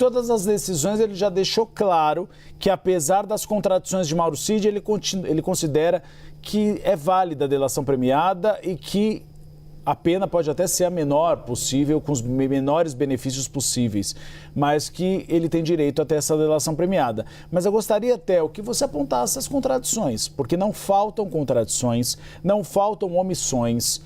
todas as decisões ele já deixou claro que, apesar das contradições de Mauro Cid, ele considera que é válida a delação premiada e que a pena pode até ser a menor possível, com os menores benefícios possíveis, mas que ele tem direito a ter essa delação premiada. Mas eu gostaria, Theo, que você apontasse as contradições, porque não faltam contradições, não faltam omissões.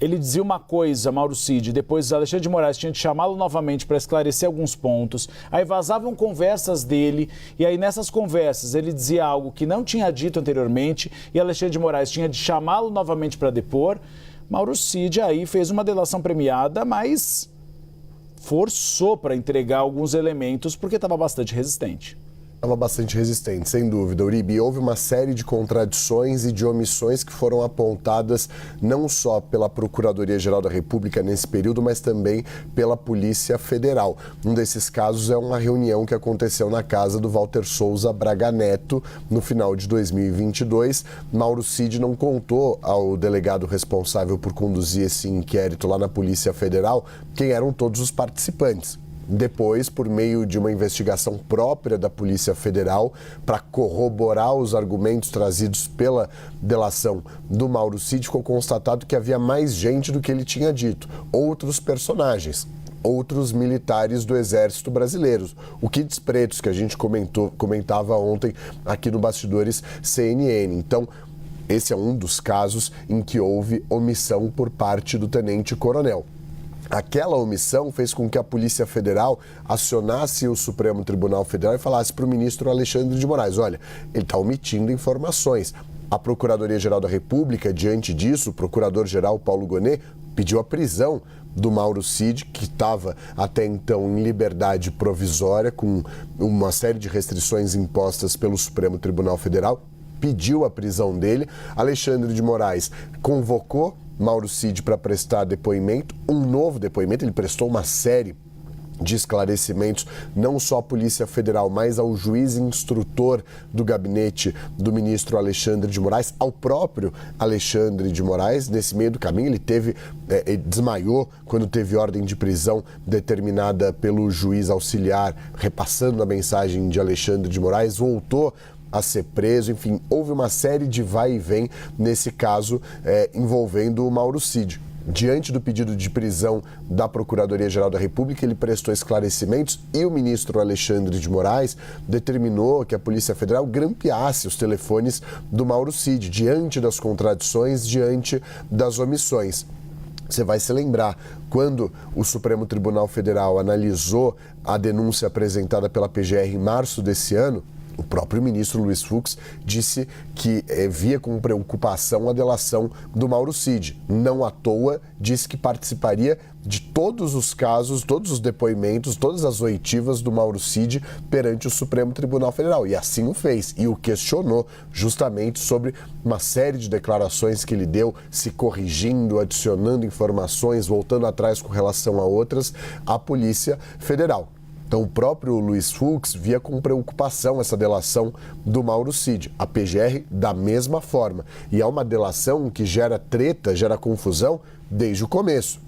Ele dizia uma coisa, Mauro Cid, depois Alexandre de Moraes tinha de chamá-lo novamente para esclarecer alguns pontos, aí vazavam conversas dele, e aí nessas conversas ele dizia algo que não tinha dito anteriormente, e Alexandre de Moraes tinha de chamá-lo novamente para depor. Mauro Cid aí fez uma delação premiada, mas forçou para entregar alguns elementos porque estava bastante resistente. Estava bastante resistente, sem dúvida, Uribe. Houve uma série de contradições e de omissões que foram apontadas não só pela Procuradoria-Geral da República nesse período, mas também pela Polícia Federal. Um desses casos é uma reunião que aconteceu na casa do Walter Souza Braga Neto no final de 2022. Mauro Cid não contou ao delegado responsável por conduzir esse inquérito lá na Polícia Federal quem eram todos os participantes. Depois, por meio de uma investigação própria da Polícia Federal, para corroborar os argumentos trazidos pela delação do Mauro Cid, ficou constatado que havia mais gente do que ele tinha dito, outros personagens, outros militares do Exército Brasileiro. O Kits Pretos, que a gente comentava ontem aqui no Bastidores CNN. Então, esse é um dos casos em que houve omissão por parte do tenente-coronel. Aquela omissão fez com que a Polícia Federal acionasse o Supremo Tribunal Federal e falasse para o ministro Alexandre de Moraes: olha, ele está omitindo informações. A Procuradoria-Geral da República, diante disso, o Procurador-Geral Paulo Gonet pediu a prisão do Mauro Cid, que estava até então em liberdade provisória, com uma série de restrições impostas pelo Supremo Tribunal Federal, pediu a prisão dele. Alexandre de Moraes convocou Mauro Cid para prestar depoimento, um novo depoimento. Ele prestou uma série de esclarecimentos, não só à Polícia Federal, mas ao juiz instrutor do gabinete do ministro Alexandre de Moraes, ao próprio Alexandre de Moraes. Nesse meio do caminho, ele desmaiou quando teve ordem de prisão determinada pelo juiz auxiliar, repassando a mensagem de Alexandre de Moraes, voltou a ser preso. Enfim, houve uma série de vai e vem nesse caso envolvendo o Mauro Cid. Diante do pedido de prisão da Procuradoria-Geral da República, ele prestou esclarecimentos e o ministro Alexandre de Moraes determinou que a Polícia Federal grampeasse os telefones do Mauro Cid, diante das contradições, diante das omissões. Você vai se lembrar, quando o Supremo Tribunal Federal analisou a denúncia apresentada pela PGR em março desse ano, o próprio ministro Luiz Fux disse que via com preocupação a delação do Mauro Cid. Não à toa, disse que participaria de todos os casos, todos os depoimentos, todas as oitivas do Mauro Cid perante o Supremo Tribunal Federal. E assim o fez. E o questionou justamente sobre uma série de declarações que ele deu, se corrigindo, adicionando informações, voltando atrás com relação a outras, à Polícia Federal. Então, o próprio Luiz Fux via com preocupação essa delação do Mauro Cid. A PGR, da mesma forma. E é uma delação que gera treta, gera confusão desde o começo.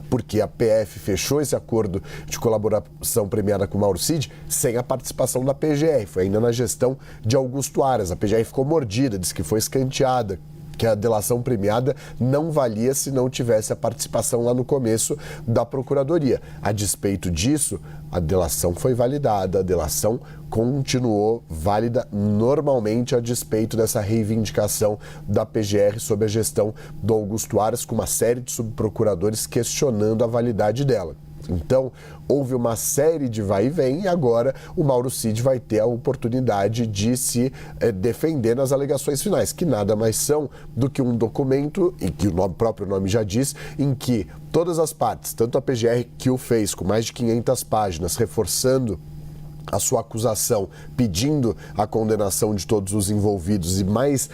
Porque a PF fechou esse acordo de colaboração premiada com o Mauro Cid sem a participação da PGR. Foi ainda na gestão de Augusto Aras. A PGR ficou mordida, disse que foi escanteada, que a delação premiada não valia se não tivesse a participação lá no começo da Procuradoria. A despeito disso, a delação foi validada, a delação continuou válida normalmente a despeito dessa reivindicação da PGR sob a gestão do Augusto Aras, com uma série de subprocuradores questionando a validade dela. Então, houve uma série de vai e vem e agora o Mauro Cid vai ter a oportunidade de se defender nas alegações finais, que nada mais são do que um documento, e que o próprio nome já diz, em que todas as partes, tanto a PGR que o fez com mais de 500 páginas, reforçando a sua acusação, pedindo a condenação de todos os envolvidos e mais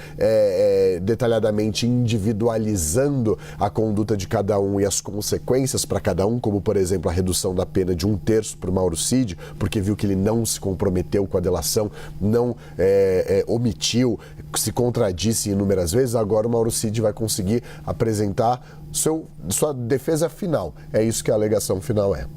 detalhadamente individualizando a conduta de cada um e as consequências para cada um, como, por exemplo, a redução da pena de 1/3 para o Mauro Cid, porque viu que ele não se comprometeu com a delação, não omitiu, se contradisse inúmeras vezes. Agora o Mauro Cid vai conseguir apresentar sua defesa final. É isso que a alegação final é.